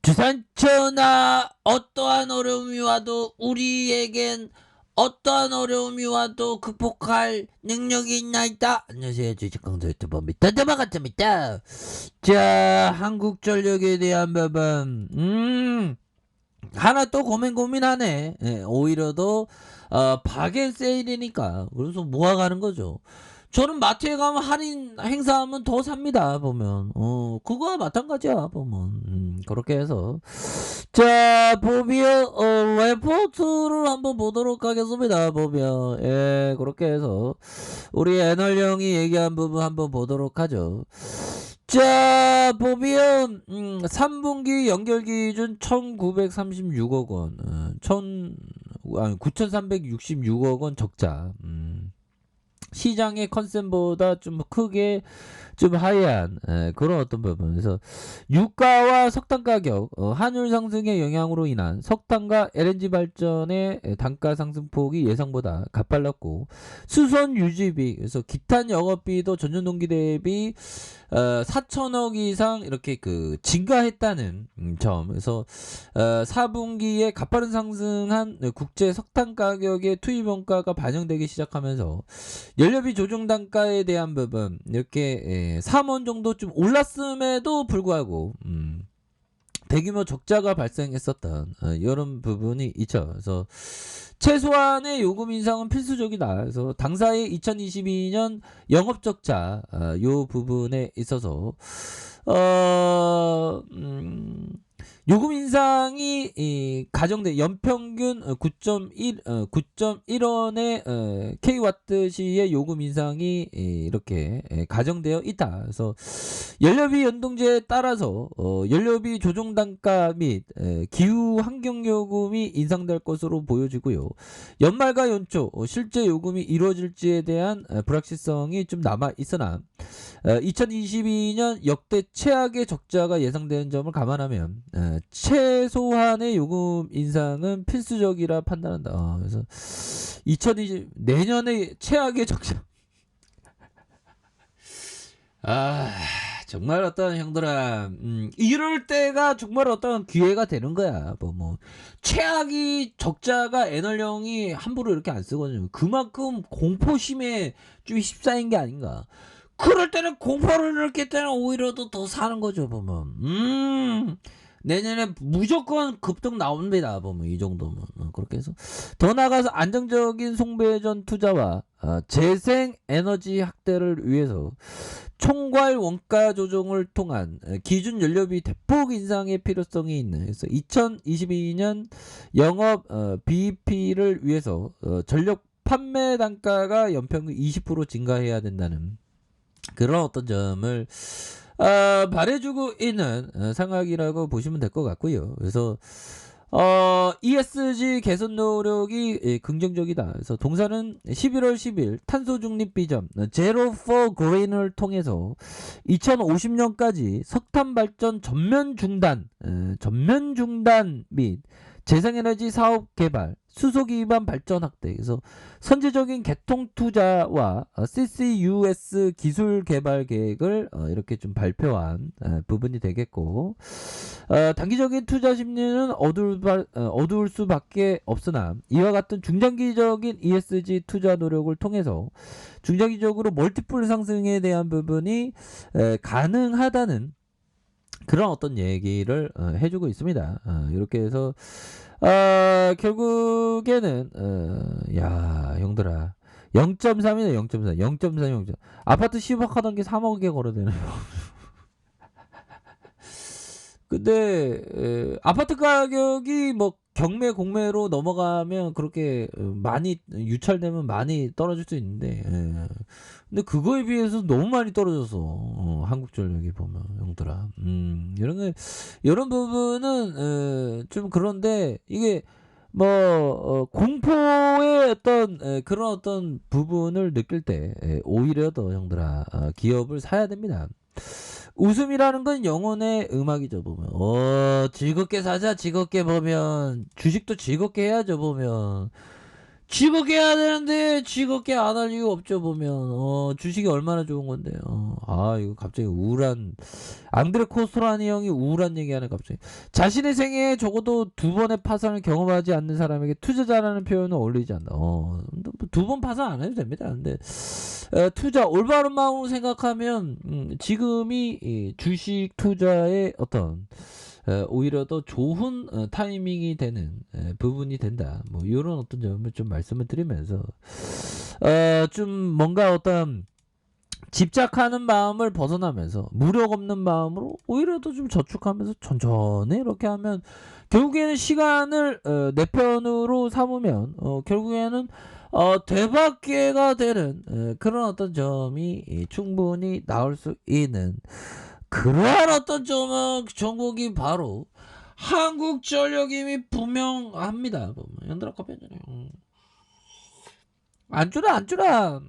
주산천하 어떠한 어려움이 와도 우리에겐 어떠한 어려움이 와도 극복할 능력이 있나이다. 안녕하세요, 주식강도 유튜버입니다. 반갑습니다. 자, 한국전력에 대한 부분 하나 또 고민하네. 오히려 더 박앤 세일이니까 그래서 모아가는 거죠. 저는 마트에 가면 할인 행사하면 더 삽니다. 보면 그거와 마찬가지야. 보면 그렇게 해서 자, 보면 레포트를 한번 보도록 하겠습니다. 보면 그렇게 해서 우리 애널령이 얘기한 부분 한번 보도록 하죠. 자, 보면 3분기 연결 기준 1936억 원, 9366억 원 적자. 시장의 컨센보다 좀 크게 좀 하이한 그런 어떤 부분에서 유가와 석탄 가격, 환율 상승의 영향으로 인한 석탄과 LNG 발전의 단가 상승폭이 예상보다 가팔랐고, 수선 유지비, 그래서 기타 영업비도 전년 동기 대비 4천억 이상 이렇게 증가했다는 점. 그래서 4분기에 가파른 상승한 국제 석탄 가격의 투입 원가가 반영되기 시작하면서 연료비 조정 단가에 대한 부분 이렇게 3원 정도 좀 올랐음에도 불구하고 대규모 적자가 발생했었던 이런 부분이 있죠. 그래서 최소한의 요금 인상은 필수적이다. 그래서 당사의 2022년 영업 적자 요 부분에 있어서 요금 인상이 가정돼 연평균 9.1원의 kW 시의 요금 인상이 이렇게 가정되어 있다. 그래서 연료비 연동제에 따라서 연료비 조정 단가 및 기후 환경 요금이 인상될 것으로 보여지고요. 연말과 연초 실제 요금이 이루어질지에 대한 불확실성이 좀 남아 있으나 2022년 역대 최악의 적자가 예상되는 점을 감안하면 최소한의 요금 인상은 필수적이라 판단한다. 그래서 2020 내년에 최악의 적자. 정말 어떤 형들아, 이럴 때가 정말 어떤 기회가 되는 거야. 뭐 최악이 적자가 애널령이 함부로 이렇게 안 쓰거든요. 그만큼 공포심에 좀 휩싸인 게 아닌가. 그럴 때는 공포를 느낄 때는 오히려 더 사는 거죠. 보면 내년에 무조건 급등 나옵니다. 보면 이 정도면 그렇게 해서 더 나아가서 안정적인 송배전 투자와 재생 에너지 확대를 위해서 총괄 원가 조정을 통한 기준 연료비 대폭 인상의 필요성이 있는, 그래서 2022년 영업 BEP를 위해서 전력 판매 단가가 연평균 20% 증가해야 된다는 그런 어떤 점을 말해주고 있는 상황이라고 보시면 될 것 같고요. 그래서 ESG 개선 노력이 긍정적이다. 그래서 동사는 11월 10일 탄소 중립 비전 제로 포 그린을 통해서 2050년까지 석탄 발전 전면 중단 및 재생에너지 사업 개발, 수소 기반 발전 확대, 그래서 선제적인 개통 투자와 CCUS 기술 개발 계획을 이렇게 좀 발표한 부분이 되겠고, 단기적인 투자 심리는 어두울 수밖에 없으나 이와 같은 중장기적인 ESG 투자 노력을 통해서 중장기적으로 멀티플 상승에 대한 부분이 가능하다는 그런 어떤 얘기를 해주고 있습니다. 이렇게 해서 결국에는 야 형들아 0.3이네. 0.4 0.3 아파트 10억 하던 게 3억에 걸어대네요. 근데 아파트 가격이 뭐 경매 공매로 넘어가면 그렇게 많이 유찰되면 많이 떨어질 수 있는데, 근데 그거에 비해서 너무 많이 떨어져서 한국전력이 보면 형들아 이런 부분은 좀 그런데 이게 뭐 공포의 어떤 그런 어떤 부분을 느낄 때 오히려 더 형들아 기업을 사야 됩니다. 웃음이라는 건 영혼의 음악이죠. 보면 즐겁게 사자. 즐겁게 보면 주식도 즐겁게 해야죠. 보면 즐겁게 해야 되는데 즐겁게 안 할 이유 없죠 보면. 주식이 얼마나 좋은 건데요. 이거 갑자기 우울한 앙드레 코스토라니 형이 우울한 얘기하네 갑자기. 자신의 생애에 적어도 두 번의 파산을 경험하지 않는 사람에게 투자자라는 표현은 어울리지 않다. 두 번 파산 안 해도 됩니다. 근데 투자 올바른 마음으로 생각하면 지금이 이 주식 투자의 어떤 오히려 더 좋은 타이밍이 되는 부분이 된다. 뭐 이런 어떤 점을 좀 말씀을 드리면서 좀 뭔가 어떤 집착하는 마음을 벗어나면서 무력 없는 마음으로 오히려 더 좀 저축하면서 천천히 이렇게 하면 결국에는 시간을 내 편으로 삼으면 결국에는 대박 기회가 되는 그런 어떤 점이 충분히 나올 수 있는 그러한 어떤 종목이 바로 한국전력임이 분명합니다. 연달아 커피잖아요. 안 줄아.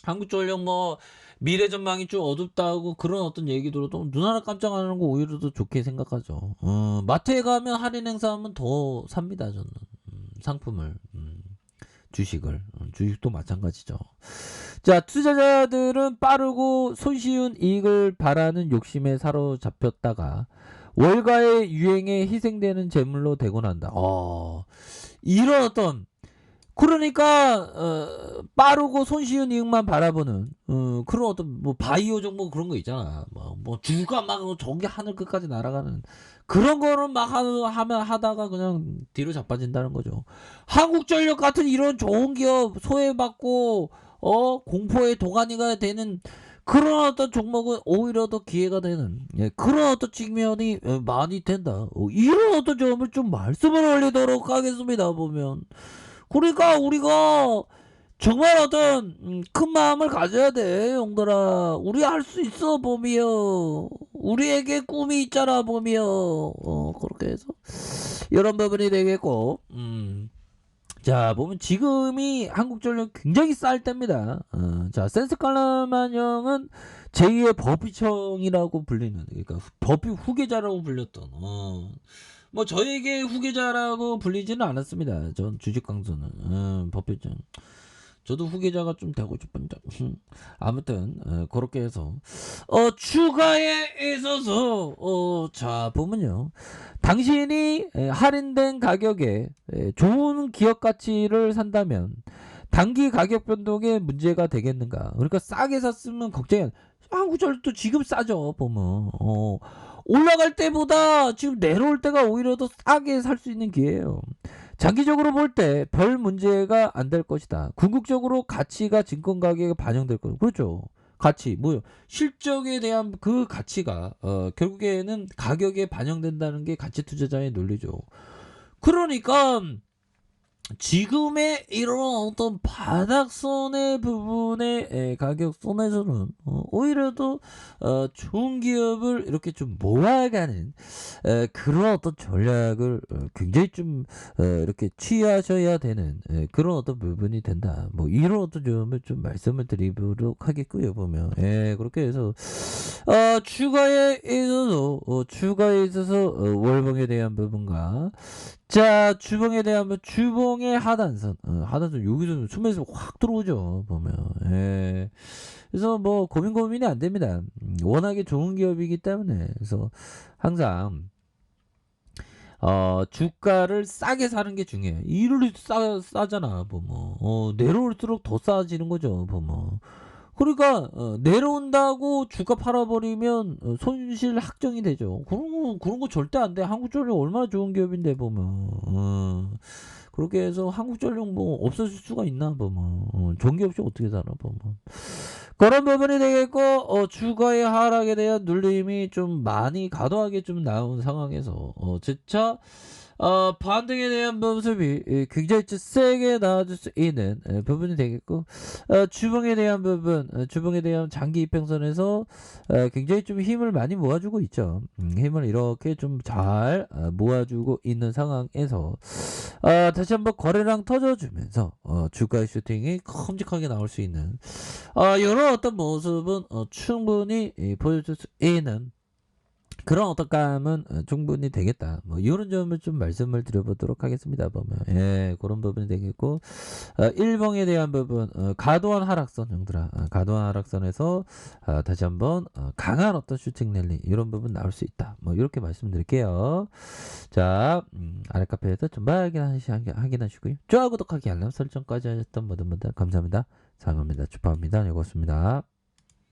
한국전력 뭐 미래 전망이 좀 어둡다고 그런 어떤 얘기 들어도 눈 하나 깜짝 안 하는 거 오히려 더 좋게 생각하죠. 마트에 가면 할인 행사하면 더 삽니다 저는. 상품을 주식을 주식도 마찬가지죠. 자, 투자자들은 빠르고 손쉬운 이익을 바라는 욕심에 사로잡혔다가 월가의 유행에 희생되는 재물로 되곤 한다. 이런 어떤 그러니까 빠르고 손쉬운 이익만 바라보는 그런 어떤 뭐 바이오 종목 그런 거 있잖아. 뭐 주가 막 저기 하늘 끝까지 날아가는 그런 거를 막 하다가 그냥 뒤로 자빠진다는 거죠. 한국전력 같은 이런 좋은 기업 소외받고 공포의 도가니가 되는 그런 어떤 종목은 오히려 더 기회가 되는 그런 어떤 측면이 많이 된다. 이런 어떤 점을 좀 말씀을 올리도록 하겠습니다. 보면 그러니까 우리가 정말 어떤 큰 마음을 가져야 돼 용들아. 우리 할 수 있어 봄이여. 우리에게 꿈이 있잖아 봄이여. 그렇게 해서 이런 부분이 되겠고 자 보면 지금이 한국전력 굉장히 쌀 때입니다. 자 센스칼라만형은 제2의 버피청이라고 불리는 그러니까 버피 후계자라고 불렸던 뭐 저에게 후계자라고 불리지는 않았습니다. 전 주식 강서는 버피청 저도 후계자가 좀 되고 싶은데 아무튼 그렇게 해서 추가에 있어서 자 보면요 당신이 할인된 가격에 좋은 기업 가치를 산다면 단기 가격 변동에 문제가 되겠는가. 그러니까 싸게 샀으면 걱정이 한국전력도 지금 싸죠 보면 올라갈 때보다 지금 내려올 때가 오히려 더 싸게 살 수 있는 기회예요. 장기적으로 볼 때 별 문제가 안 될 것이다. 궁극적으로 가치가 증권 가격에 반영될 거예요. 그렇죠. 가치 뭐요? 실적에 대한 그 가치가 결국에는 가격에 반영된다는 게 가치 투자자의 논리죠. 그러니까 지금의 이런 어떤 바닥선의 부분의 가격 선에서는 오히려 더 좋은 기업을 이렇게 좀 모아가는 그런 어떤 전략을 굉장히 좀 이렇게 취하셔야 되는 그런 어떤 부분이 된다. 뭐 이런 어떤 점을 좀 말씀을 드리도록 하겠고요. 보면 그렇게 해서 추가에 있어서 월봉에 대한 부분과 자 주봉에 대한 주봉의 하단선 여기서 수면에서 확 들어오죠 보면 그래서 뭐 고민이 안 됩니다. 워낙에 좋은 기업이기 때문에 그래서 항상 주가를 싸게 사는 게 중요해요. 이를 싸잖아 보면 내려올수록 더 싸지는 거죠 보면. 그러니까 내려온다고 주가 팔아버리면 손실 확정이 되죠. 그런 거 절대 안 돼. 한국전력 얼마나 좋은 기업인데 보면 그렇게 해서 한국전력 뭐 없어질 수가 있나 보면 좋은 기업 없이 어떻게 살아 보면 그런 부분이 되겠고 주가의 하락에 대한 눌림이 좀 많이 과도하게 좀 나온 상황에서 재차 반등에 대한 모습이 굉장히 세게 나와줄 수 있는 부분이 되겠고 주봉에 대한 부분 주봉에 대한 장기 이평선에서 굉장히 좀 힘을 많이 모아주고 있죠. 힘을 이렇게 좀 잘 모아주고 있는 상황에서 다시 한번 거래량 터져주면서 주가의 슈팅이 큼직하게 나올 수 있는 이런 어떤 모습은 충분히 보여줄 수 있는 그런 어떡감은 충분히 되겠다. 뭐 요런 점을 좀 말씀을 드려보도록 하겠습니다 보면. 예 고런 부분이 되겠고 일봉에 대한 부분 과도한 하락선 형들아 과도한 하락선에서 다시 한번 강한 어떤 슈팅 랠리 요런 부분 나올 수 있다. 뭐 요렇게 말씀드릴게요. 자 아래 카페에서 좀 확인하시고요. 좋아요 구독하기 알람 설정까지 하셨던 모든 분들 감사합니다. 사랑합니다. 축하합니다. 즐거웠습니다.